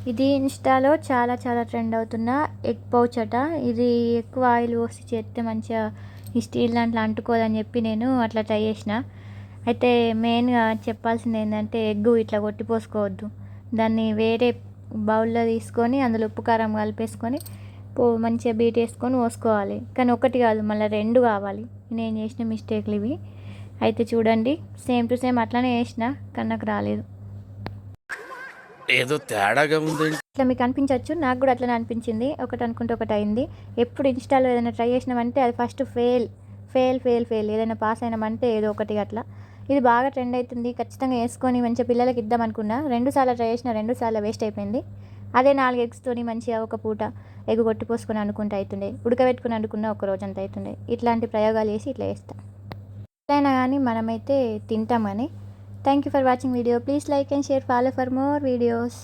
ఇది ఇన్‌స్టాలో చాలా చాలా ట్రెండ్ అవుతున్న ఎగ్ పౌచ్ అట. ఇది ఎక్కువ ఆయిల్ పోసి చేస్తే మంచిగా ఈ స్టీల్ దాంట్లో అంటుకోదని చెప్పి నేను అట్లా ట్రై చేసిన. అయితే మెయిన్‌గా చెప్పాల్సింది ఏందంటే ఎగ్గు ఇట్లా కొట్టి పోసుకోవద్దు. దాన్ని వేరే బౌల్‌లో తీసుకొని అందులో ఉప్పు, కారం కలిపేసుకొని మంచిగా బీటేసుకొని పోసుకోవాలి. కానీ ఒకటి కాదు మళ్ళీ 2 కావాలి. నేను చేసిన మిస్టేక్‌లు ఇవి. అయితే చూడండి సేమ్ టు సేమ్ అట్లనే చేసిన కానీ నాకు రాలేదు. ఏదో తేడాగా ఉందండి. ఇట్లా మీకు అనిపించవచ్చు, నాకు కూడా అట్లనే అనిపించింది. ఒకటి అనుకుంటే ఒకటి అయింది. ఎప్పుడు ఇన్‌స్టాలో ఏదైనా ట్రై చేసినామంటే అది first fail fail fail fail ఏదైనా పాస్ అయినామంటే ఏదో ఒకటి అట్లా. ఇది బాగా ట్రెండ్ అవుతుంది, ఖచ్చితంగా వేసుకొని మంచిగా పిల్లలకి ఇద్దాం అనుకున్నా. 2 సార్లు ట్రై చేసిన, 2 సార్లు వేస్ట్ అయిపోయింది. అదే 4 ఎగ్స్‌తోని మంచిగా ఒక పూట ఎగ్ కొట్టిపోసుకొని అనుకుంటే అవుతుండే, ఉడకబెట్టుకుని అనుకున్న ఒక రోజంతా అవుతుండే. ఇట్లాంటి ప్రయోగాలు చేసి ఇట్లా చేస్తా. ఎట్లయినా కానీ మనమైతే తింటాం కానీ. Thank you for watching video. Please like and share, follow for more videos.